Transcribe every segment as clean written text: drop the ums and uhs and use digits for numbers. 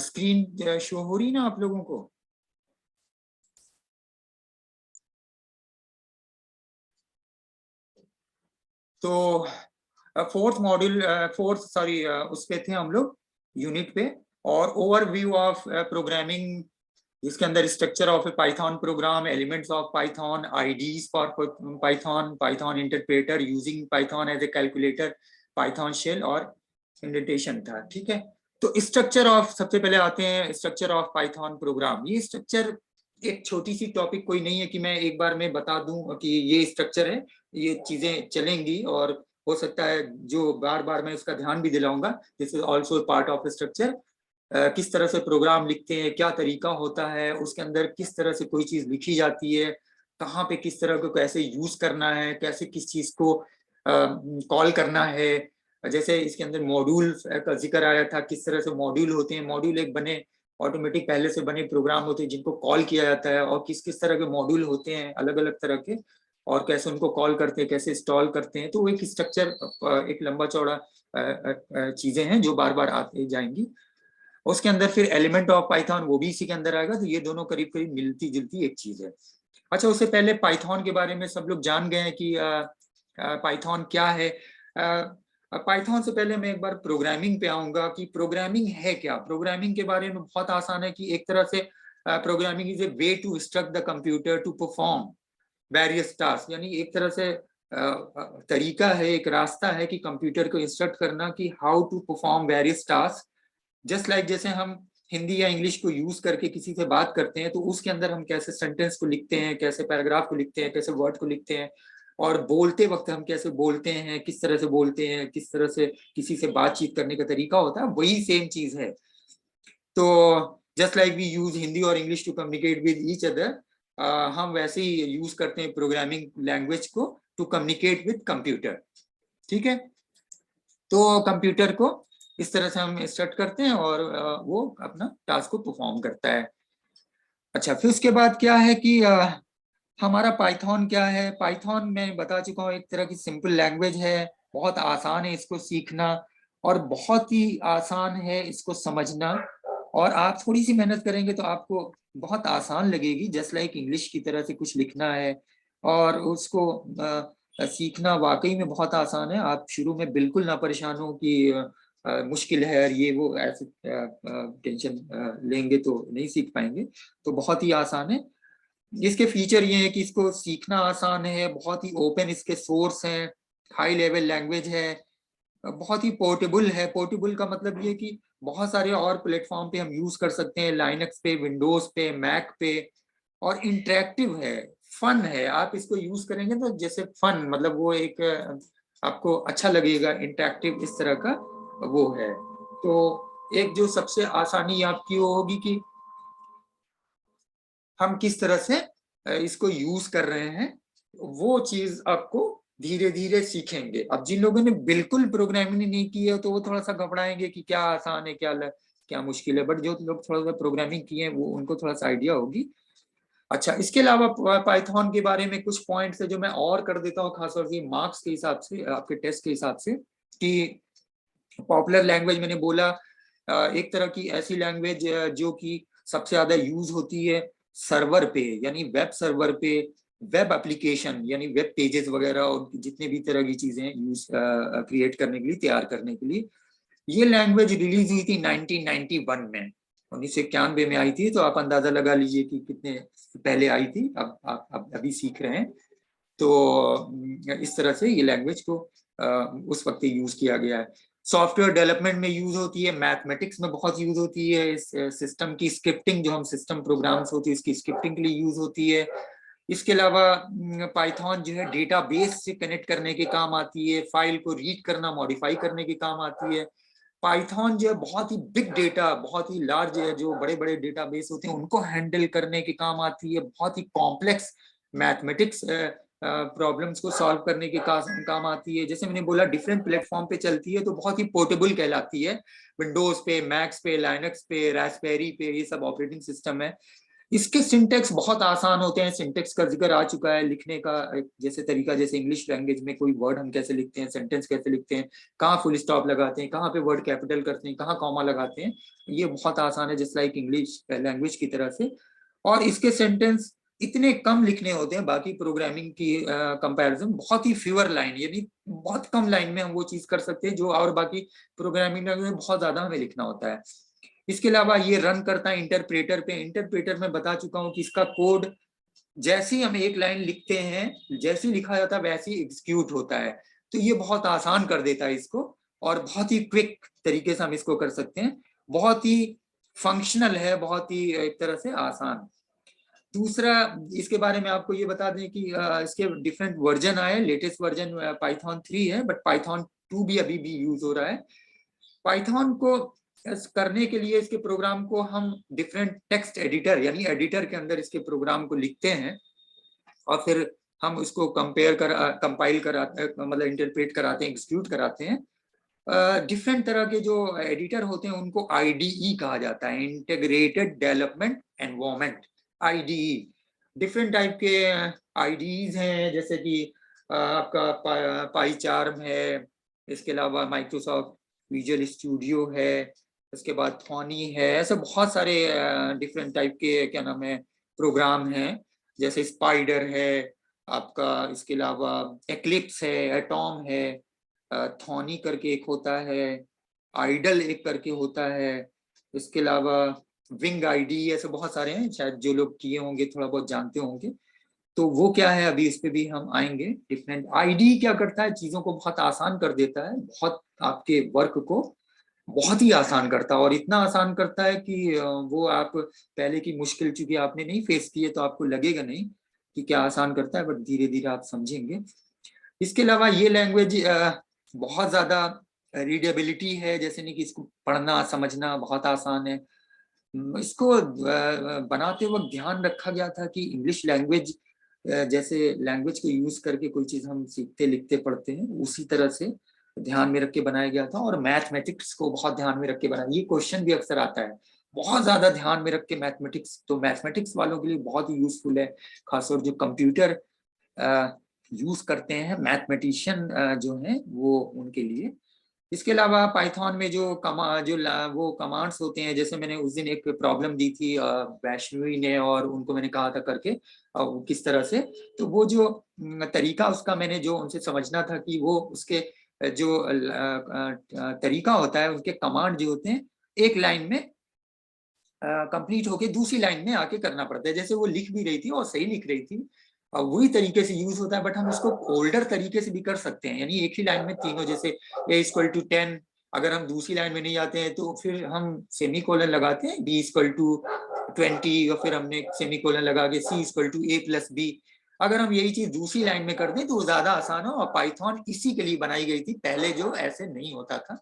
Screen show हो रही ना आप लोगों को? तो फोर्थ मॉड्यूल उस पे थे हम लोग, यूनिट पे, और ओवरव्यू ऑफ प्रोग्रामिंग, जिसके अंदर structure of a Python program, elements of Python, IDEs for Python, Python interpreter, using Python as a calculator, Python shell और इंडेंटेशन था। ठीक है, तो स्ट्रक्चर ऑफ, सबसे पहले आते हैं स्ट्रक्चर ऑफ पाइथन प्रोग्राम। ये स्ट्रक्चर एक छोटी सी टॉपिक कोई नहीं है कि मैं एक बार में बता दूं कि ये स्ट्रक्चर है, ये चीजें चलेंगी, और हो सकता है जो बार बार मैं उसका ध्यान भी दिलाऊंगा, this is also part of structure. किस तरह से प्रोग्राम लिखते हैं, क्या तरीका होता है, उसके अंदर किस तरह से कोई चीज लिखी जाती है, कहाँ पे किस तरह को कैसे यूज करना है, कैसे किस चीज को कॉल करना है। जैसे इसके अंदर मॉड्यूल का जिक्र आया था, किस तरह से मॉड्यूल होते हैं, मॉड्यूल एक बने ऑटोमेटिक पहले से बने प्रोग्राम होते हैं जिनको कॉल किया जाता है, और किस किस तरह के मॉड्यूल होते हैं अलग अलग तरह के, और कैसे उनको कॉल करते हैं, कैसे इंस्टॉल करते हैं। तो वो एक स्ट्रक्चर, एक लंबा चौड़ा चीजें हैं जो बार बार आते जाएंगी। उसके अंदर फिर एलिमेंट ऑफ पाइथन, वो भी इसी के अंदर आएगा। तो ये दोनों करीब करीब मिलती जुलती एक चीज है। अच्छा, उससे पहले पाइथन के बारे में सब लोग जान गए हैं कि पाइथन क्या है। पाइथन से पहले मैं एक बार प्रोग्रामिंग पे आऊंगा कि प्रोग्रामिंग है क्या। प्रोग्रामिंग के बारे में बहुत आसान है कि एक तरह से programming is a way to instruct the computer to perform various task, यानी एक तरह से तरीका है, एक रास्ता है कि कंप्यूटर को इंस्ट्रक्ट करना कि how to perform various task. Just like जैसे हम हिंदी या इंग्लिश को यूज करके किसी से बात करते हैं, तो उसके अंदर हम कैसे सेंटेंस को लिखते हैं, कैसे पैराग्राफ को लिखते हैं, कैसे वर्ड को लिखते हैं, और बोलते वक्त हम कैसे बोलते हैं, किस तरह से बोलते हैं, किस तरह से किसी से बातचीत करने का तरीका होता है, वही सेम चीज है। तो just like we use Hindi और English to communicate with each other, हम वैसे ही यूज करते हैं प्रोग्रामिंग लैंग्वेज को टू कम्युनिकेट विद कंप्यूटर। ठीक है, तो कंप्यूटर को इस तरह से हम स्टार्ट करते हैं और वो अपना टास्क को परफॉर्म करता है। अच्छा, फिर उसके बाद क्या है कि हमारा पाइथन क्या है। पाइथन मैं बता चुका हूँ, एक तरह की सिंपल लैंग्वेज है, बहुत आसान है इसको सीखना, और बहुत ही आसान है इसको समझना। और आप थोड़ी सी मेहनत करेंगे तो आपको बहुत आसान लगेगी, जस्ट लाइक इंग्लिश की तरह से कुछ लिखना है, और उसको सीखना वाकई में बहुत आसान है। आप शुरू में बिल्कुल ना परेशान हो कि मुश्किल है और ये वो, ऐसे टेंशन लेंगे तो नहीं सीख पाएंगे। तो बहुत ही आसान है। इसके फीचर ये है कि इसको सीखना आसान है, बहुत ही ओपन इसके सोर्स हैं, हाई लेवल लैंग्वेज है, बहुत ही पोर्टेबल है। पोर्टेबल का मतलब ये कि बहुत सारे और प्लेटफॉर्म पे हम यूज कर सकते हैं, लाइनक्स पे, विंडोज पे, मैक पे, और इंटरेक्टिव है, फन है। आप इसको यूज करेंगे तो जैसे फन, मतलब वो एक आपको अच्छा लगेगा, इंटरेक्टिव इस तरह का वो है। तो एक जो सबसे आसानी आपकी वो होगी कि हम किस तरह से इसको यूज कर रहे हैं, वो चीज आपको धीरे धीरे सीखेंगे। अब जिन लोगों ने बिल्कुल प्रोग्रामिंग नहीं की है तो वो थोड़ा सा घबराएंगे कि क्या आसान है, क्या मुश्किल है। बट जो लोग थोड़ा सा प्रोग्रामिंग किए हैं वो, उनको थोड़ा सा आइडिया होगी। अच्छा, इसके अलावा पाइथन के बारे में कुछ पॉइंट्स है जो मैं और कर देता हूँ, खासतौर से मार्क्स के हिसाब से, आपके टेस्ट के हिसाब से, कि पॉपुलर लैंग्वेज मैंने बोला, एक तरह की ऐसी लैंग्वेज जो कि सबसे ज्यादा यूज होती है सर्वर पे, यानी वेब सर्वर पे, वेब एप्लीकेशन यानी वेब पेजेस वगैरह, और जितने भी तरह की चीजें यूज क्रिएट करने के लिए, तैयार करने के लिए। ये लैंग्वेज रिलीज हुई थी 1991 में, 1991 में आई थी। तो आप अंदाजा लगा लीजिए कि कितने पहले आई थी। अब आप अभी सीख रहे हैं। तो इस तरह से ये लैंग्वेज को उस वक्त यूज किया गया है। सॉफ्टवेयर डेवलपमेंट में यूज होती है, मैथमेटिक्स में बहुत यूज होती है, इस सिस्टम की स्क्रिप्टिंग, जो हम सिस्टम प्रोग्राम्स होती है इसकी स्क्रिप्टिंग के लिए यूज होती है। इसके अलावा पाइथन जो है डेटाबेस से कनेक्ट करने के काम आती है, फाइल को रीड करना, मॉडिफाई करने के काम आती है। पाइथन जो है बहुत ही बिग डेटा, बहुत ही लार्ज है, जो बड़े बड़े डेटाबेस होते हैं उनको हैंडल करने के काम आती है। बहुत ही कॉम्प्लेक्स मैथमेटिक्स प्रॉब्लम्स को सॉल्व करने के काम आती है। जैसे मैंने बोला डिफरेंट प्लेटफॉर्म पे चलती है, तो बहुत ही पोर्टेबल कहलाती है। विंडोज पे, मैक्स पे, लाइनक्स पे, रास्पबेरी पे, ये सब ऑपरेटिंग सिस्टम है। इसके सिंटेक्स बहुत आसान होते हैं, सिंटेक्स का जिक्र आ चुका है, लिखने का जैसे तरीका, जैसे इंग्लिश लैंग्वेज में कोई वर्ड हम कैसे लिखते हैं, सेंटेंस कैसे लिखते हैं, कहाँ फुल स्टॉप लगाते हैं, कहाँ पे वर्ड कैपिटल करते हैं, कहाँ कॉमा लगाते हैं, ये बहुत आसान है, जस्ट लाइक इंग्लिश लैंग्वेज की तरह से। और इसके सेंटेंस इतने कम लिखने होते हैं बाकी प्रोग्रामिंग की कंपैरिजन, बहुत ही फ्यूअर लाइन, यानी बहुत कम लाइन में हम वो चीज कर सकते हैं जो और बाकी प्रोग्रामिंग लैंग्वेज में बहुत ज्यादा हमें लिखना होता है। इसके अलावा ये रन करता है इंटरप्रेटर पे। इंटरप्रेटर में बता चुका हूं कि इसका कोड जैसे ही हम एक लाइन लिखते हैं, जैसे ही लिखा जाता है वैसे ही एग्जीक्यूट होता है, तो ये बहुत आसान कर देता है इसको, और बहुत ही क्विक तरीके से हम इसको कर सकते हैं, बहुत ही फंक्शनल है, बहुत ही एक तरह से आसान। दूसरा, इसके बारे में आपको ये बता दें कि इसके डिफरेंट वर्जन आए, लेटेस्ट वर्जन पाइथन 3 है, बट पाइथन 2 भी अभी भी यूज हो रहा है। पाइथन को करने के लिए इसके प्रोग्राम को हम डिफरेंट टेक्स्ट एडिटर यानी एडिटर के अंदर इसके प्रोग्राम को लिखते हैं, और फिर हम उसको कंपाइल कराते, मतलब इंटरप्रेट कराते हैं, एग्जीक्यूट कराते हैं। डिफरेंट तरह के जो एडिटर होते हैं उनको आईडीई कहा जाता है, integrated development environment, IDE. Different type के आईडीईज हैं, जैसे कि आपका पाईचार्म है, इसके अलावा माइक्रोसॉफ्ट विजुअल स्टूडियो है, इसके बाद थॉनी है, ऐसे बहुत सारे डिफरेंट टाइप के क्या नाम है प्रोग्राम हैं, जैसे स्पाइडर है आपका, इसके अलावा एक्लिप्स है, एटॉम है, थॉनी करके एक होता है, आइडल एक करके होता है, इसके अलावा विंग आईडी, ऐसे बहुत सारे हैं, शायद जो लोग किए होंगे थोड़ा बहुत जानते होंगे। तो वो क्या है, अभी इस पे भी हम आएंगे। डिफरेंट आईडी क्या करता है, चीजों को बहुत आसान कर देता है, बहुत आपके वर्क को बहुत ही आसान करता है, और इतना आसान करता है कि वो आप पहले की मुश्किल चूंकि आपने नहीं फेस की है तो आपको लगेगा नहीं कि क्या आसान करता है, बट धीरे धीरे आप समझेंगे। इसके अलावा ये लैंग्वेज बहुत ज्यादा रीडेबिलिटी है, जैसे नहीं कि इसको पढ़ना समझना बहुत आसान है। इसको बनाते वक्त ध्यान रखा गया था कि इंग्लिश लैंग्वेज जैसे लैंग्वेज को यूज करके कोई चीज हम सीखते लिखते पढ़ते हैं, उसी तरह से ध्यान में रख के बनाया गया था, और मैथमेटिक्स को बहुत ध्यान में रख के बनाया। ये क्वेश्चन भी अक्सर आता है, बहुत ज्यादा ध्यान में रख के मैथमेटिक्स, तो मैथमेटिक्स वालों के लिए बहुत ही यूजफुल है, खासतौर जो कंप्यूटर यूज करते हैं, मैथमेटिशियन जो हैं वो, उनके लिए। इसके अलावा पाइथन में वो कमांड्स होते हैं, जैसे मैंने उस दिन एक प्रॉब्लम दी थी वैष्णवी ने, और उनको मैंने कहा था करके किस तरह से, तो वो जो तरीका उसका मैंने जो उनसे समझना था कि वो उसके जो तरीका होता है, उसके कमांड जो होते हैं एक लाइन में कंप्लीट होके दूसरी लाइन में आके करना पड़ता है, जैसे वो लिख भी रही थी और सही लिख रही थी, वही तरीके से यूज होता है, बट हम उसको ओल्डर तरीके से भी कर सकते हैं, यानी एक ही लाइन में तीनों, जैसे a=10, अगर हम दूसरी लाइन में नहीं आते हैं तो फिर हम सेमी कोलन लगाते हैं, b=20, और फिर हमने सेमी कोलन लगा के c=a+b। अगर हम यही चीज दूसरी लाइन में कर दें तो वो ज्यादा आसान हो, और पाइथन इसी के लिए बनाई गई थी, पहले जो ऐसे नहीं होता था।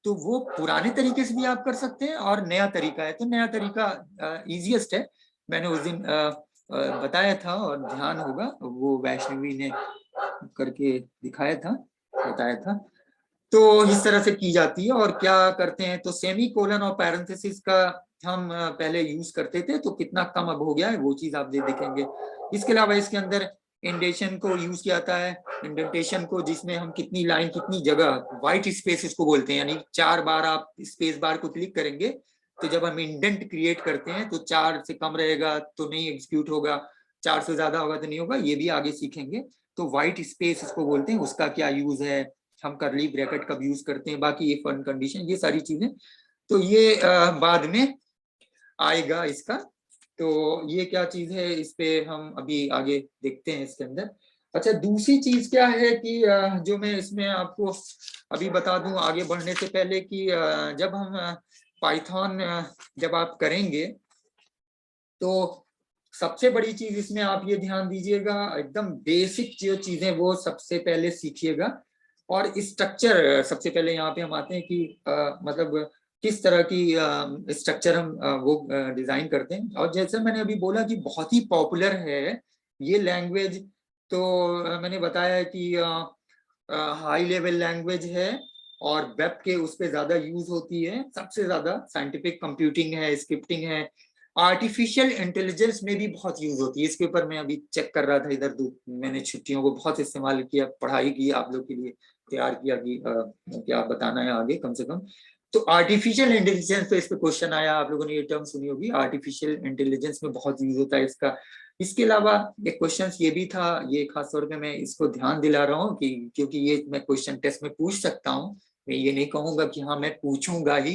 तो वो पुराने तरीके से भी आप कर सकते हैं, और नया तरीका है तो नया तरीका इजीएस्ट है, मैंने उस दिन बताया था, और ध्यान होगा वो वैष्णवी ने करके दिखाया था, बताया था। तो इस तरह से की जाती है, और क्या करते हैं तो सेमी कोलन और पैरेंथेसिस का हम पहले यूज करते थे, तो कितना कम अब हो गया है वो चीज आप देखेंगे। इसके अलावा इसके अंदर इंडेशन को यूज किया जाता है, इंडेंटेशन को, जिसमें हम कितनी लाइन कितनी जगह, व्हाइट स्पेस इसको बोलते हैं, यानी 4 बार आप स्पेस बार को क्लिक करेंगे तो जब हम इंडेंट क्रिएट करते हैं तो 4 से कम रहेगा तो नहीं एग्जीक्यूट होगा, 4 से ज्यादा होगा तो नहीं होगा, ये भी आगे सीखेंगे। तो व्हाइट स्पेस इसको बोलते हैं, उसका क्या यूज है, हम करली ब्रैकेट कब यूज करते हैं, बाकी इफ एंड कंडीशन, ये सारी चीजें तो ये बाद में आएगा इसका। तो ये क्या चीज है, इस पे हम अभी आगे देखते हैं इसके अंदर। अच्छा, दूसरी चीज क्या है कि जो मैं इसमें आपको अभी बता दूं आगे बढ़ने से पहले, कि जब हम पाइथन जब आप करेंगे तो सबसे बड़ी चीज इसमें आप ये ध्यान दीजिएगा, एकदम बेसिक जो चीजें वो सबसे पहले सीखिएगा, और स्ट्रक्चर सबसे पहले यहाँ पे हम आते हैं कि मतलब किस तरह की स्ट्रक्चर हम वो डिजाइन करते हैं। और जैसे मैंने अभी बोला कि बहुत ही पॉपुलर है ये लैंग्वेज, तो मैंने बताया कि हाई लेवल लैंग्वेज है, और वेब के उस पर ज्यादा यूज होती है, सबसे ज्यादा साइंटिफिक कंप्यूटिंग है, स्क्रिप्टिंग है, आर्टिफिशियल इंटेलिजेंस में भी बहुत यूज होती है, इसके ऊपर मैं अभी चेक कर रहा था इधर, मैंने छुट्टियों को बहुत इस्तेमाल किया, पढ़ाई की, आप लोग के लिए तैयार किया कि क्या बताना है आगे कम से कम। तो आर्टिफिशियल इंटेलिजेंस पे इस पे क्वेश्चन आया, आप लोगों ने ये टर्म सुनी होगी, आर्टिफिशियल इंटेलिजेंस में बहुत यूज होता है इसका। इसके अलावा एक क्वेश्चन ये भी था, ये खासतौर पे मैं इसको ध्यान दिला रहा हूँ कि क्योंकि ये मैं क्वेश्चन टेस्ट में पूछ सकता हूँ, मैं ये नहीं कहूंगा कि हाँ मैं पूछूंगा ही,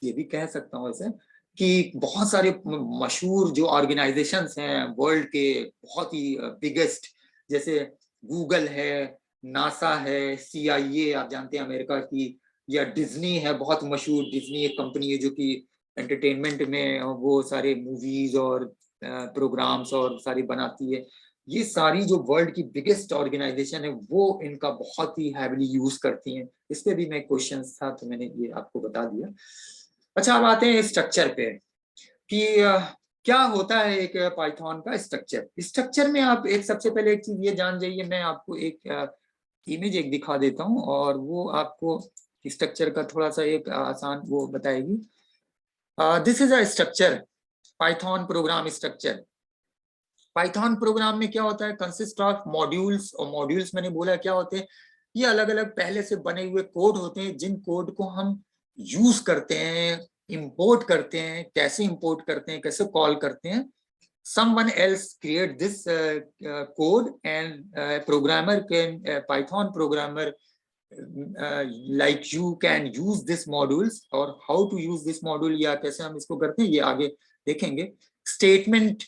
ये भी कह सकता हूँ ऐसे कि बहुत सारे मशहूर जो ऑर्गेनाइजेशंस हैं वर्ल्ड के, बहुत ही बिगेस्ट, जैसे गूगल है, नासा है, CIA आप जानते हैं अमेरिका की, या डिज्नी है, बहुत मशहूर डिज्नी एक कंपनी है जो कि एंटरटेनमेंट में वो सारे मूवीज और प्रोग्राम्स और सारी बनाती है। ये सारी जो वर्ल्ड की बिगेस्ट ऑर्गेनाइजेशन है वो इनका बहुत ही हैवीली यूज करती हैं। इस पे भी मैं क्वेश्चन था तो मैंने ये आपको बता दिया। अच्छा, अब आते हैं स्ट्रक्चर पे कि क्या होता है एक पाइथन का स्ट्रक्चर। स्ट्रक्चर में आप एक सबसे पहले एक चीज ये जान जाइए, मैं आपको एक इमेज एक दिखा देता हूँ और वो आपको स्ट्रक्चर का थोड़ा सा एक आसान वो बताएगी। This is a structure, Python programme structure. Python programme में क्या होता है, कंसिस्ट ऑफ मॉड्यूल्स, और मॉड्यूल्स मैंने बोला क्या होते हैं, ये अलग अलग पहले से बने हुए कोड होते हैं जिन कोड को हम यूज करते हैं, इंपोर्ट करते हैं, कैसे इंपोर्ट करते हैं, कैसे कॉल करते हैं। someone else create this code and programmer can Python programmer like you can use this modules, और how to use this module या कैसे हम इसको करते हैं ये आगे देखेंगे। स्टेटमेंट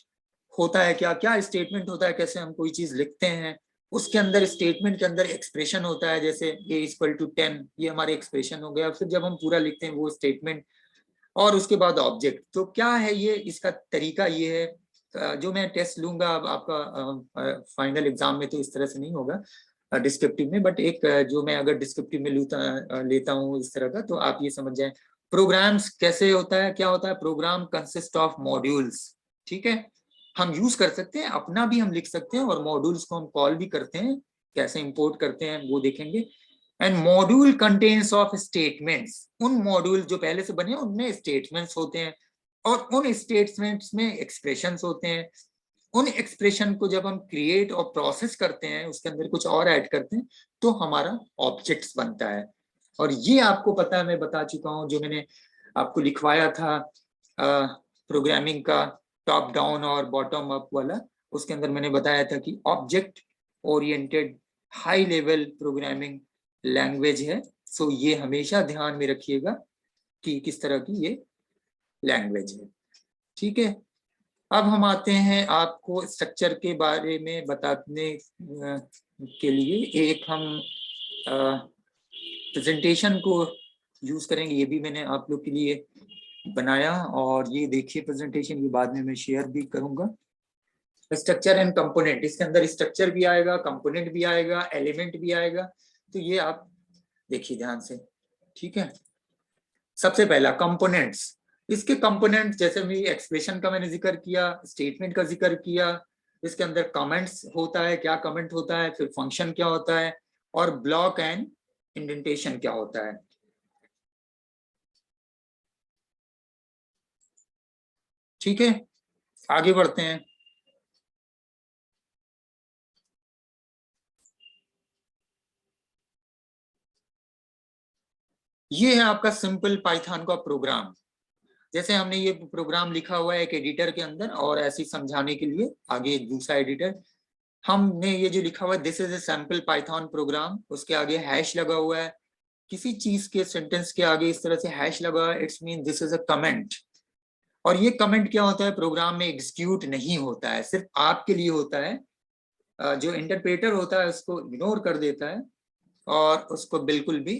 होता है, क्या क्या स्टेटमेंट होता है, कैसे हम कोई चीज लिखते हैं, उसके अंदर स्टेटमेंट के अंदर एक्सप्रेशन होता है, जैसे a=10 ये हमारे एक्सप्रेशन हो गया, फिर जब हम पूरा लिखते हैं वो स्टेटमेंट, और उसके बाद ऑब्जेक्ट। तो क्या है ये, इसका तरीका ये है, जो मैं टेस्ट लूंगा अब आपका फाइनल एग्जाम में तो इस तरह से नहीं होगा डिस्क्रिप्टिव में, बट एक जो मैं अगर डिस्क्रिप्टिव में लेता हूँ इस तरह का, तो आप ये समझ जाए प्रोग्राम्स कैसे होता है, क्या होता है। प्रोग्राम कंसिस्ट ऑफ मॉड्यूल्स, ठीक है, हम यूज कर सकते हैं, अपना भी हम लिख सकते हैं, और मॉड्यूल्स को हम कॉल भी करते हैं, कैसे इंपोर्ट करते हैं वो देखेंगे। And module contains of statements, उन मॉड्यूल जो पहले से बने उनमें स्टेटमेंट्स होते हैं, और उन स्टेटमेंट्स में एक्सप्रेशंस होते हैं। उन एक्सप्रेशन को जब हम क्रिएट और प्रोसेस करते हैं, उसके अंदर कुछ और ऐड करते हैं, तो हमारा ऑब्जेक्ट्स बनता है। और ये आपको पता है, मैं बता चुका हूँ, जो मैंने आपको लिखवाया था प्रोग्रामिंग का टॉप डाउन और बॉटम अप वाला, उसके अंदर मैंने बताया था कि object oriented high level programming language है। सो ये हमेशा ध्यान में रखिएगा कि किस तरह की ये लैंग्वेज है, ठीक है। अब हम आते हैं आपको स्ट्रक्चर के बारे में बताने के लिए, एक हम प्रेजेंटेशन को यूज करेंगे, ये भी मैंने आप लोग के लिए बनाया, और ये देखिए प्रेजेंटेशन, ये बाद में मैं शेयर भी करूंगा। स्ट्रक्चर एंड कंपोनेंट, इसके अंदर स्ट्रक्चर भी आएगा, कंपोनेंट भी आएगा, एलिमेंट भी आएगा, तो ये आप देखिए ध्यान से, ठीक है। सबसे पहला कंपोनेंट्स, इसके कंपोनेंट जैसे भी एक्सप्रेशन का मैंने जिक्र किया, स्टेटमेंट का जिक्र किया, इसके अंदर कमेंट्स होता है, क्या कमेंट होता है, फिर फंक्शन क्या होता है, और ब्लॉक एंड इंडेंटेशन क्या होता है, ठीक है। आगे बढ़ते हैं। ये है आपका सिंपल पाइथन का प्रोग्राम। जैसे हमने ये प्रोग्राम लिखा हुआ है एक एडिटर के अंदर, और ऐसे समझाने के लिए आगे एक दूसरा एडिटर, हमने ये जो लिखा हुआ है this is a sample Python programme, उसके आगे हैश लगा हुआ है, किसी चीज के सेंटेंस के आगे इस तरह से हैश लगा हुआ है, it's mean this is a comment. और ये कमेंट क्या होता है, प्रोग्राम में एग्जीक्यूट नहीं होता है, सिर्फ आपके लिए होता है, जो इंटरप्रेटर होता है उसको इग्नोर कर देता है, और उसको बिल्कुल भी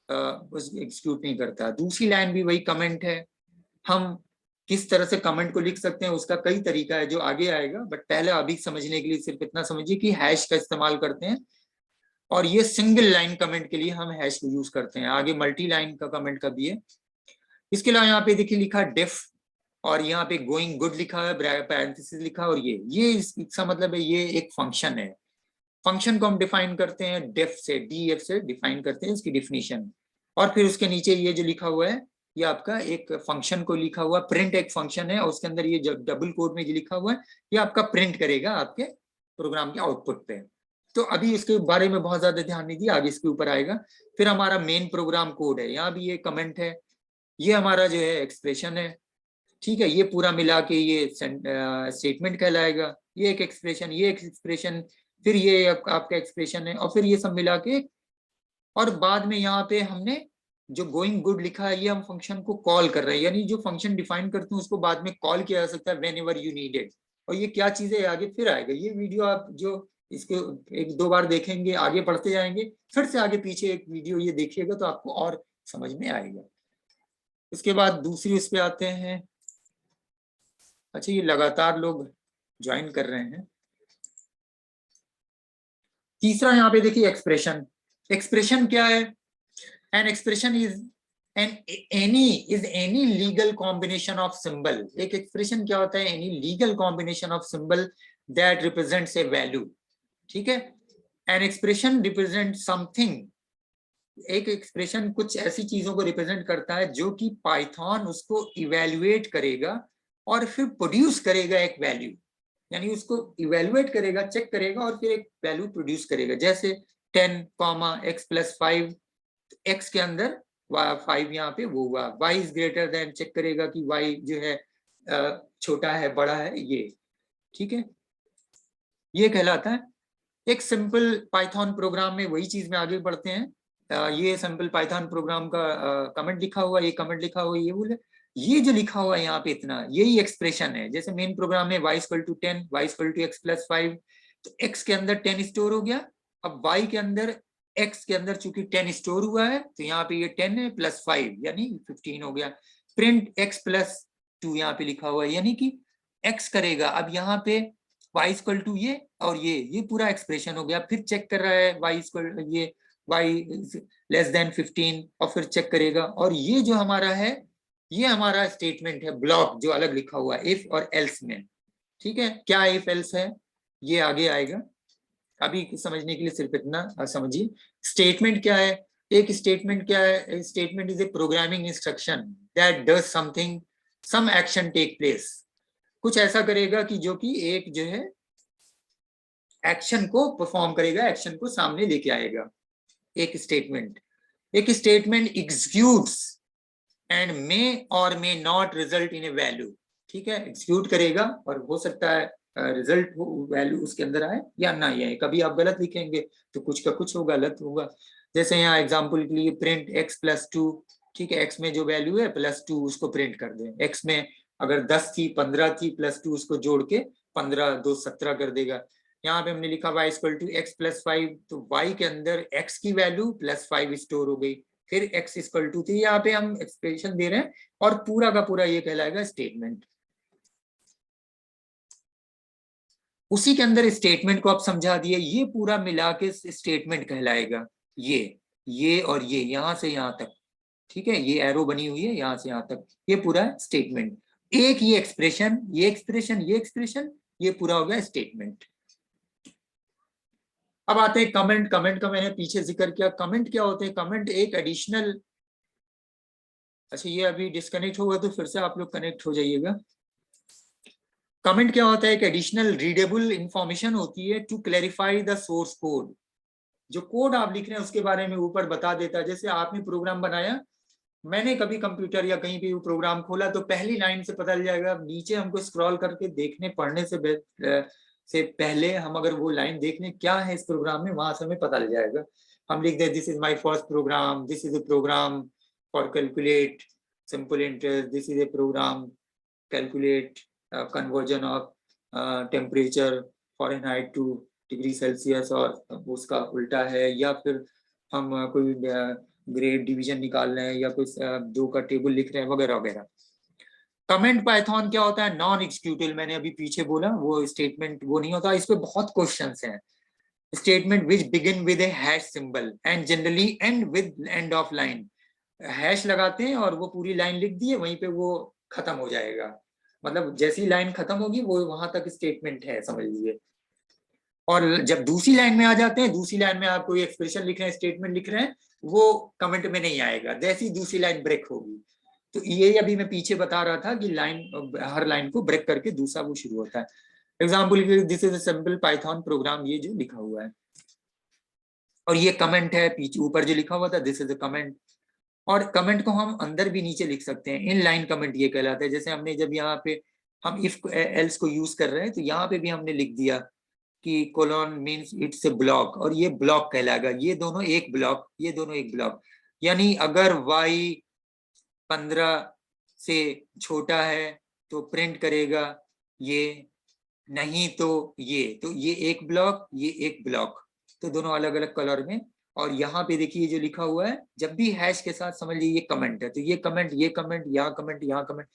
एग्जीक्यूट नहीं करता। दूसरी लाइन भी वही कमेंट है। हम किस तरह से कमेंट को लिख सकते हैं उसका कई तरीका है जो आगे आएगा, बट पहले अभी समझने के लिए सिर्फ इतना समझिए कि हैश का इस्तेमाल करते हैं, और ये सिंगल लाइन कमेंट के लिए हम हैश को यूज करते हैं, आगे मल्टी लाइन का कमेंट का भी है। इसके अलावा यहाँ पे देखिए लिखा डिफ, और यहाँ पे गोइंग गुड लिखा है, पैरेंथेसिस लिखा है, और ये इसका मतलब है ये एक फंक्शन है। फंक्शन को हम डिफाइन करते हैं डेफ से, DF से डिफाइन करते हैं इसकी डिफिनीशन, और फिर उसके नीचे ये जो लिखा हुआ है ये आपका एक फंक्शन को लिखा हुआ प्रिंट एक फंक्शन है और उसके अंदर ये डबल कोड में जो लिखा हुआ है ये आपका प्रिंट करेगा आपके प्रोग्राम के आउटपुट पे। तो अभी इसके बारे में बहुत ज्यादा ध्यान नहीं दिया, आगे इसके ऊपर आएगा। फिर हमारा मेन प्रोग्राम कोड है, यहाँ भी ये कमेंट है, ये हमारा जो है एक्सप्रेशन है, ठीक है। ये पूरा मिला के ये स्टेटमेंट कहलाएगा, ये एक एक्सप्रेशन, ये एक एक्सप्रेशन, फिर ये आपका एक्सप्रेशन है, और फिर ये सब मिला के, और बाद में यहाँ पे हमने जो गोइंग गुड लिखा है ये हम फंक्शन को कॉल कर रहे हैं, यानी जो फंक्शन डिफाइन करते हैं उसको बाद में कॉल किया जा सकता है when ever you need it. और ये क्या चीजें आगे फिर आएगा, ये वीडियो आप जो इसको एक दो बार देखेंगे, आगे बढ़ते जाएंगे, फिर से आगे पीछे एक वीडियो ये देखिएगा तो आपको और समझ में आएगा। उसके बाद दूसरी उस पे आते हैं। अच्छा, ये लगातार लोग ज्वाइन कर रहे हैं। तीसरा यहाँ पे देखिए एक्सप्रेशन। एक्सप्रेशन क्या है? An expression is any legal combination of symbol। एक एक्सप्रेशन क्या होता है? any legal combination of symbol that represents a value, ठीक है। an expression represents something। एक एक्सप्रेशन कुछ ऐसी चीजों को रिप्रेजेंट करता है जो कि पाइथन उसको इवेल्युएट करेगा और फिर प्रोड्यूस करेगा एक वैल्यू, यानी उसको इवेल्युएट करेगा, चेक करेगा और फिर एक वैल्यू प्रोड्यूस करेगा। जैसे 10, x + 5, x के अंदर 5 यहाँ पे वो हुआ, y is greater than, check करेगा कि y जो है छोटा है बड़ा है, ये ठीक है, ये कहलाता है। एक सिंपल पाइथन प्रोग्राम में वही चीज में आगे बढ़ते हैं। ये सिंपल पाइथन प्रोग्राम का कमेंट लिखा हुआ, ये कमेंट लिखा हुआ, ये बोले ये जो लिखा हुआ है यहाँ पे इतना, यही एक्सप्रेशन है। जैसे मेन प्रोग्राम में y = 10, y = x + 5, तो x के अंदर 10 स्टोर हो गया। अब y के अंदर x के अंदर चूंकि 10 स्टोर हुआ है तो यहाँ पे ये 10 है + 5 यानी 15 हो गया। प्रिंट x + 2 यहाँ पे लिखा हुआ है, यानी कि x करेगा। अब यहाँ पे y = ये और ये पूरा एक्सप्रेशन हो गया। फिर चेक कर रहा है y <15 और फिर चेक करेगा। और ये जो हमारा है ये हमारा स्टेटमेंट है, ब्लॉक जो अलग लिखा हुआ है इफ और एल्स में, ठीक है। क्या इफ एल्स है ये आगे आएगा, अभी समझने के लिए सिर्फ इतना समझिए। स्टेटमेंट क्या है? एक स्टेटमेंट क्या है? Statement is a programming instruction that does something, some action take place. कुछ ऐसा करेगा कि जो कि एक जो है एक्शन को परफॉर्म करेगा, एक्शन को सामने लेके आएगा। एक स्टेटमेंट एग्जीक्यूट्स एंड मे और may not result in A value, ठीक है। एग्जीक्यूट करेगा और हो सकता है रिजल्ट वैल्यू उसके अंदर आए या ना आए। कभी आप गलत लिखेंगे तो कुछ का कुछ होगा, गलत होगा। जैसे यहाँ एग्जांपल के लिए प्रिंट x + 2, ठीक है। x में जो वैल्यू है +2 उसको प्रिंट कर दें। x में अगर 10 थी, 15 थी, +2 उसको जोड़ के 15 2 17 कर देगा। यहाँ पे हमने लिखा y = x + 5, तो y के अंदर x की वैल्यू +5 स्टोर हो गई। फिर x = 2 थी, यहाँ पे हम एक्सप्रेशन दे रहे हैं और पूरा का पूरा ये कहलाएगा स्टेटमेंट। उसी के अंदर स्टेटमेंट को आप समझा दिए, ये पूरा मिला के स्टेटमेंट कहलाएगा। ये और ये यहां से यहां तक, ठीक है, ये एरो बनी हुई है यहां से यहां तक, ये पूरा स्टेटमेंट। एक ये एक्सप्रेशन, ये एक्सप्रेशन, ये एक्सप्रेशन, ये पूरा हो गया स्टेटमेंट। अब आते हैं कमेंट। कमेंट का मैंने पीछे जिक्र किया। कमेंट क्या होते हैं? कमेंट एक एडिशनल, अच्छा ये अभी डिस्कनेक्ट होगा तो फिर से आप लोग कनेक्ट हो जाइएगा। कमेंट क्या होता है? एक एडिशनल रीडेबल इंफॉर्मेशन होती है to clarify the source code. जो कोड आप लिख रहे हैं उसके बारे में ऊपर बता देता है। जैसे आपने प्रोग्राम बनाया, मैंने कभी कंप्यूटर या कहीं पे प्रोग्राम खोला तो पहली लाइन से पता चल जाएगा। नीचे हमको स्क्रॉल करके देखने पढ़ने से पहले हम अगर वो लाइन देख लें क्या है इस प्रोग्राम में, वहां से हमें पता लग जाएगा। हम लिख दें this is my first program, this is a program for calculate simple interest, this is a program calculate conversion of temperature Fahrenheit to degree Celsius, और उसका उल्टा है। या फिर हम कोई ग्रेड डिवीजन निकाल रहे हैं या कोई 2 का टेबल लिख रहे हैं वगैरह वगैरह। कमेंट पाइथन क्या होता है? Non executable. मैंने अभी पीछे बोला वो स्टेटमेंट वो नहीं होता। इस पे बहुत क्वेश्चंस हैं। Statement which begin with A hash symbol and generally and with end of line. Hash लगाते हैं और वो पूरी लाइन लिख दी है, वहीं पे वो खत्म हो जाएगा। मतलब जैसी लाइन खत्म होगी वो वहां तक स्टेटमेंट है, समझ लीजिए। और जब दूसरी लाइन में आ जाते हैं, दूसरी लाइन में आप कोई एक्सप्रेशन लिख रहे हैं, स्टेटमेंट लिख रहे हैं, वो कमेंट में नहीं आएगा। जैसी दूसरी लाइन ब्रेक होगी तो ये अभी मैं पीछे बता रहा था कि लाइन, हर लाइन को ब्रेक करके दूसरा वो शुरू होता है। Example, this is a simple Python programme, ये जो लिखा हुआ है, और ये कमेंट है पीछे ऊपर जो लिखा हुआ था, दिस इज अ कमेंट। और कमेंट को हम अंदर भी नीचे लिख सकते हैं, इन लाइन कमेंट ये कहलाता है। जैसे हमने जब यहाँ पे हम इफ एल्स को यूज कर रहे हैं, तो यहाँ पे भी हमने लिख दिया कि colon means it's a block, और ये ब्लॉक कहलाएगा। ये दोनों एक ब्लॉक, ये दोनों एक ब्लॉक। यानी अगर y 15 से छोटा है तो प्रिंट करेगा ये, नहीं तो ये एक ब्लॉक, ये एक ब्लॉक, तो दोनों अलग अलग कलर में। और यहाँ पे देखिए जो लिखा हुआ है, जब भी हैश के साथ समझ लीजिए ये कमेंट है, तो ये कमेंट, ये कमेंट, यहाँ कमेंट, यहाँ कमेंट।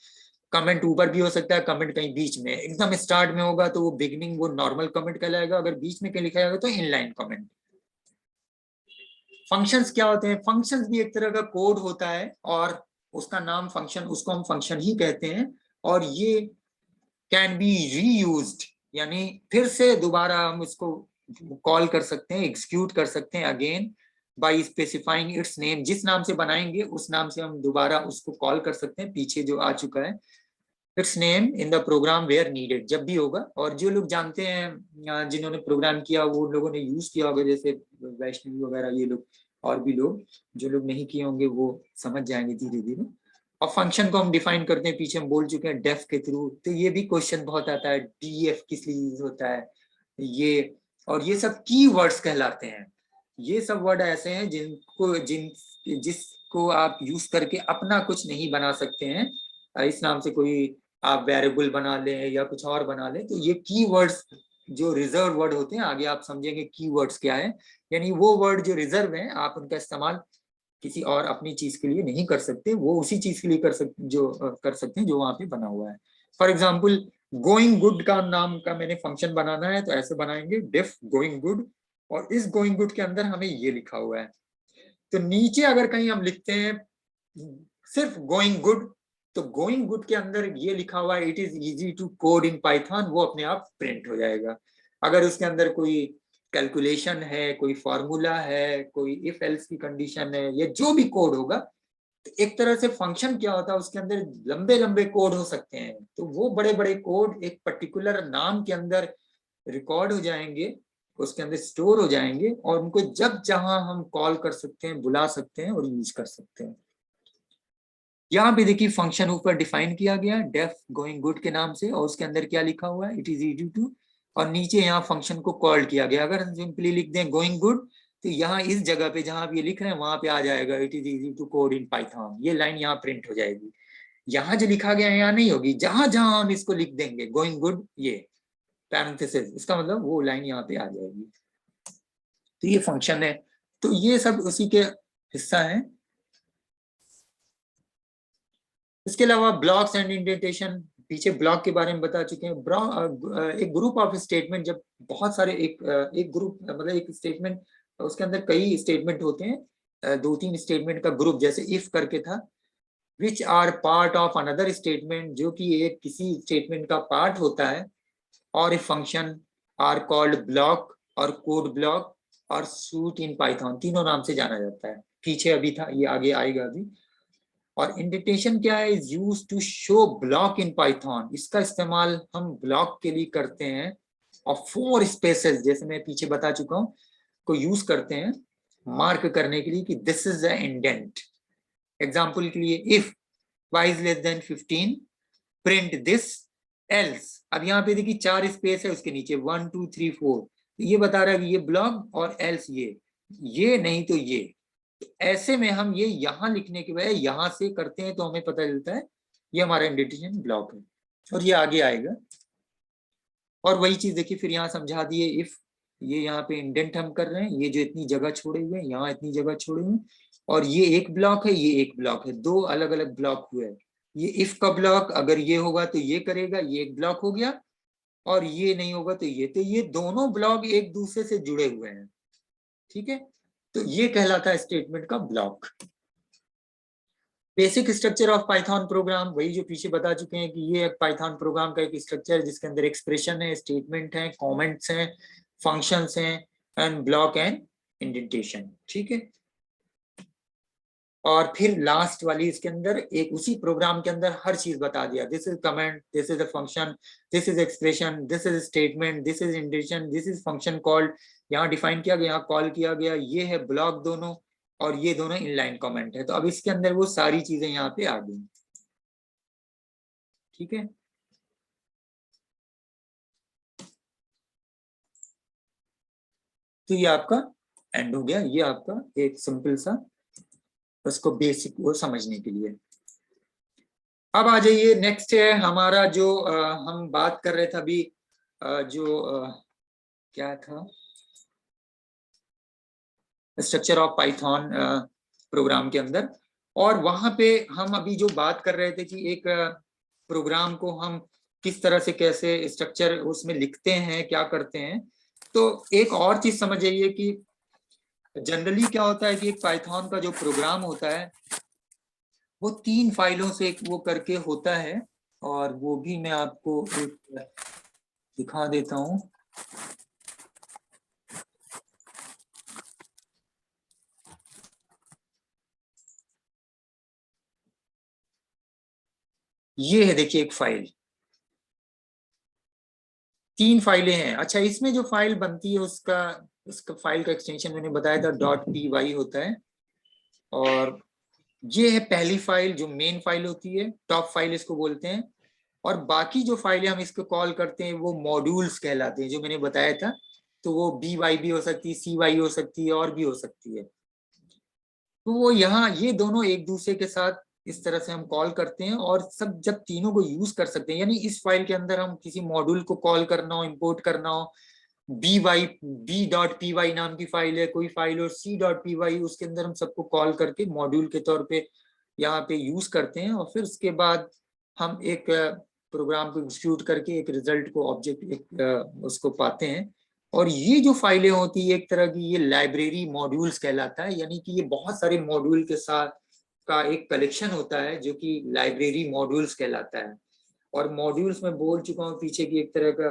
कमेंट ऊपर भी हो सकता है, कमेंट कहीं बीच में, एकदम स्टार्ट में होगा तो वो बिगनिंग, वो नॉर्मल कमेंट कहलाएगा। अगर बीच में कहीं लिखा जाएगा तो इनलाइन कमेंट। फंक्शंस क्या होते हैं? फंक्शंस भी एक तरह का कोड होता है, और उसका नाम फंक्शन, उसको हम फंक्शन ही कहते हैं। और ये कैन बी रीयूज्ड, यानी फिर से दोबारा हम इसको कॉल कर सकते हैं, एग्जीक्यूट कर सकते हैं again by specifying its name. जिस नाम से बनाएंगे उस नाम से हम दोबारा उसको कॉल कर सकते हैं, पीछे जो आ चुका है, its name in the program where needed, जब भी होगा। और जो लोग जानते हैं, जिन्होंने प्रोग्राम किया, वो लोगों ने यूज किया होगा, जैसे वैष्णवी वगैरह, ये लोग, और भी लोग। जो लोग नहीं किए होंगे वो समझ जाएंगे धीरे धीरे। और फंक्शन को हम डिफाइन करते हैं, पीछे हम बोल चुके हैं, डेफ के थ्रू। तो ये भी क्वेश्चन बहुत आता है, डीएफ किस लिए यूज होता है ये। और ये सब की वर्ड्स कहलाते हैं। ये सब वर्ड ऐसे हैं जिसको आप यूज करके अपना कुछ नहीं बना सकते हैं। इस नाम से कोई आप वेरिएबल बना लें या कुछ और बना लें, तो ये की वर्ड्स जो रिजर्व वर्ड होते हैं, आगे आप समझेंगे की वर्ड्स क्या है। यानी वो वर्ड जो रिजर्व हैं, आप उनका इस्तेमाल किसी और अपनी चीज के लिए नहीं कर सकते, वो उसी चीज के लिए कर सकते हैं जो वहां पे बना हुआ है। फॉर एग्जाम्पल, गोइंग गुड का नाम का मैंने फंक्शन बनाना है, तो ऐसे बनाएंगे, डिफ गोइंग गुड, और इस गोइंग गुड के अंदर हमें ये लिखा हुआ है। तो नीचे अगर कहीं हम लिखते हैं सिर्फ गोइंग गुड, तो गोइंग गुड के अंदर ये लिखा हुआ है, it is easy to code in Python, वो अपने आप प्रिंट हो जाएगा। अगर उसके अंदर कोई कैलकुलेशन है, कोई फॉर्मूला है, कोई इफ एल्स की कंडीशन है, या जो भी कोड होगा, तो एक तरह से फंक्शन क्या होता है, उसके अंदर लंबे लंबे कोड हो सकते हैं। तो वो बड़े बड़े कोड एक पर्टिकुलर नाम के अंदर रिकॉर्ड हो जाएंगे, उसके अंदर स्टोर हो जाएंगे, और उनको जब जहां हम कॉल कर सकते हैं, बुला सकते हैं और यूज कर सकते हैं। यहाँ पे देखिए फंक्शन ऊपर डिफाइन किया गया डेफ गोइंग गुड के नाम से, और उसके अंदर क्या लिखा हुआ है, इट इज इजी टू। और नीचे यहाँ फंक्शन को कॉल किया गया। अगर हम सिंपली लिख दें गोइंग गुड, तो यहाँ इस जगह पे जहां आप ये लिख रहे हैं वहां पे आ जाएगा, it is easy to code in Python, ये लाइन यहाँ प्रिंट हो जाएगी। यहाँ जो लिखा गया है यहाँ नहीं होगी, जहां जहां हम इसको लिख देंगे गोइंग गुड, ये पैरेंथेसिस, इसका मतलब वो लाइन यहाँ पे आ जाएगी। तो ये फंक्शन है। तो ये सब उसी के हिस्सा है। इसके अलावा ब्लॉक्स एंड इंडेंटेशन, पीछे ब्लॉक के बारे में बता चुके हैं। एक ग्रुप ऑफ स्टेटमेंट, जब बहुत सारे एक ग्रुप, मतलब एक स्टेटमेंट, उसके अंदर कई स्टेटमेंट होते हैं, 2-3 स्टेटमेंट का ग्रुप, जैसे इफ करके था, which are part of another statement, जो कि एक किसी स्टेटमेंट का पार्ट होता है, और a function are called block और कोड ब्लॉक और सूट इन पाइथन, तीनों नाम से जाना जाता है। पीछे अभी था, ये आगे आएगा अभी। और इंडेंटेशन क्या है? Is use to show block in Python, इसका इस्तेमाल हम ब्लॉक के लिए करते हैं। और 4 स्पेसेस, जैसे मैं पीछे बता चुका हूं, को यूज करते हैं मार्क करने के लिए कि this is the indent. Example के लिए, if y is less than 15 print this else. अब यहाँ पे देखिए 4 स्पेस है, उसके नीचे 1 2 3 4, ये बता रहा है कि ये ब्लॉक, और एल्स ये नहीं तो ये। ऐसे में हम ये यहाँ लिखने के बजाय यहाँ से करते हैं, तो हमें पता चलता है ये हमारा इंडेंटेशन ब्लॉक है, और ये आगे आएगा। और वही चीज देखिए फिर यहाँ समझा दिए, इफ ये यहाँ पे इंडेंट हम कर रहे हैं, ये जो इतनी जगह छोड़े हुए हैं, यहाँ इतनी जगह छोड़े हुए हैं, और ये एक ब्लॉक है, ये एक ब्लॉक है, 2 अलग अलग ब्लॉक हुए हैं। ये इफ का ब्लॉक अगर ये होगा तो ये करेगा, ये एक ब्लॉक हो गया, और ये नहीं होगा तो ये दोनों ब्लॉक एक दूसरे से जुड़े हुए हैं। ठीक है, तो ये कहलाता है स्टेटमेंट का block. Basic structure of Python programme, वही जो पीछे बता चुके हैं कि ये पाइथन प्रोग्राम का एक स्ट्रक्चर है, जिसके अंदर एक्सप्रेशन है, स्टेटमेंट है, कमेंट्स हैं, फंक्शंस हैं, एंड ब्लॉक एंड इंडेंटेशन। ठीक है। और फिर लास्ट वाली इसके अंदर एक उसी प्रोग्राम के अंदर हर चीज बता दिया, this is comment, this is a function, this is expression, this is statement, this is indentation, this is function called, यहाँ डिफाइन किया गया, यहाँ कॉल किया गया, ये है ब्लॉक दोनों, और ये दोनों इनलाइन कमेंट है। तो अब इसके अंदर वो सारी चीजें यहाँ पे आ गई। ठीक है, तो ये आपका एंड हो गया। ये आपका एक सिंपल सा उसको बेसिक वो समझने के लिए। अब आ जाइए, नेक्स्ट है हमारा जो हम बात कर रहे थे अभी, जो क्या था, स्ट्रक्चर ऑफ पाइथन प्रोग्राम के अंदर। और वहां पे हम अभी जो बात कर रहे थे कि एक प्रोग्राम को हम किस तरह से कैसे स्ट्रक्चर उसमें लिखते हैं, क्या करते हैं। तो एक और चीज समझ जाइए कि जनरली क्या होता है कि एक पाइथन का जो प्रोग्राम होता है वो 3 फाइलों से एक वो करके होता है, और वो भी मैं आपको एक दिखा देता हूं। ये है, देखिए, एक फाइल, 3 फाइलें हैं। अच्छा, इसमें जो फाइल बनती है उसका उसका फाइल का एक्सटेंशन मैंने बताया था .py होता है। और ये है पहली फाइल जो मेन फाइल होती है, टॉप फाइल इसको बोलते हैं। और बाकी जो फाइलें हम इसको कॉल करते हैं वो मॉड्यूल्स कहलाते हैं, जो मैंने बताया था। तो वो by भी हो सकती है, cy हो सकती है, और भी हो सकती है। तो वो यहाँ ये दोनों एक दूसरे के साथ इस तरह से हम कॉल करते हैं, और सब जब तीनों को यूज कर सकते हैं, यानी इस फाइल के अंदर हम किसी मॉड्यूल को कॉल करना हो, इंपोर्ट करना हो, b.py नाम की फाइल है कोई फाइल, और c.py, उसके अंदर हम सबको कॉल करके मॉड्यूल के तौर पे यहाँ पे यूज करते हैं। और फिर उसके बाद हम एक प्रोग्राम को एग्जीक्यूट करके एक रिजल्ट को ऑब्जेक्ट एक उसको पाते हैं। और ये जो फाइलें होती है एक तरह की, ये लाइब्रेरी मॉड्यूल्स कहलाता है, यानी कि ये बहुत सारे मॉड्यूल के साथ का एक कलेक्शन होता है जो कि लाइब्रेरी मॉड्यूल्स कहलाता है। और मॉड्यूल्स में बोल चुका हूँ पीछे की, एक तरह का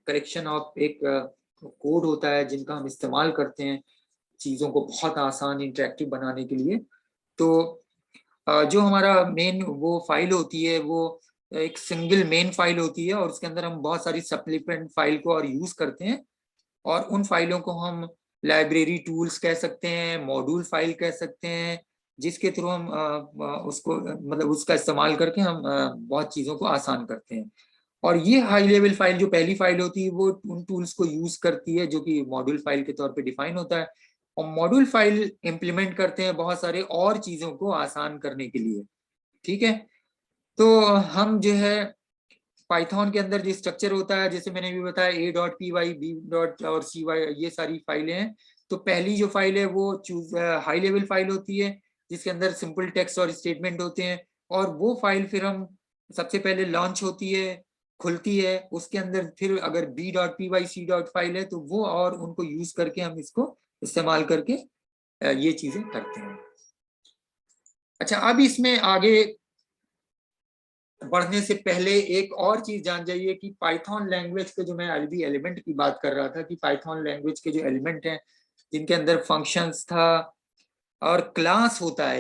कलेक्शन ऑफ एक कोड होता है जिनका हम इस्तेमाल करते हैं चीज़ों को बहुत आसान इंटरेक्टिव बनाने के लिए। तो जो हमारा मेन वो फाइल होती है वो एक सिंगल मेन फाइल होती है, और उसके अंदर हम बहुत सारी सप्लीमेंट फाइल को और यूज करते हैं। और उन फाइलों को हम लाइब्रेरी टूल्स कह सकते हैं, मॉड्यूल फाइल कह सकते हैं, जिसके थ्रू हम उसको मतलब उसका इस्तेमाल करके हम बहुत चीज़ों को आसान करते हैं। और ये हाई लेवल फाइल जो पहली फाइल होती है वो उन टूल्स को यूज करती है जो कि मॉड्यूल फाइल के तौर पे डिफाइन होता है। और मॉड्यूल फाइल इंप्लीमेंट करते हैं बहुत सारे और चीज़ों को आसान करने के लिए। ठीक है, तो हम जो है पाइथन के अंदर जो स्ट्रक्चर होता है, जैसे मैंने भी बताया, a.py, b. और cy, ये सारी फाइलें हैं। तो पहली जो फाइल है वो चूज हाई लेवल फाइल होती है जिसके अंदर सिंपल टेक्स्ट और स्टेटमेंट होते हैं। और वो फाइल फिर हम सबसे पहले लॉन्च होती है, खुलती है, उसके अंदर फिर अगर b.py, c. फाइल है तो वो, और उनको यूज करके हम इसको इस्तेमाल करके ये चीजें करते हैं। अच्छा, अब इसमें आगे बढ़ने से पहले एक और चीज जान जाइए कि पाइथन लैंग्वेज के जो मैं अभी एलिमेंट की बात कर रहा था कि पाइथन लैंग्वेज के जो एलिमेंट हैं जिनके अंदर फंक्शंस था और क्लास होता है,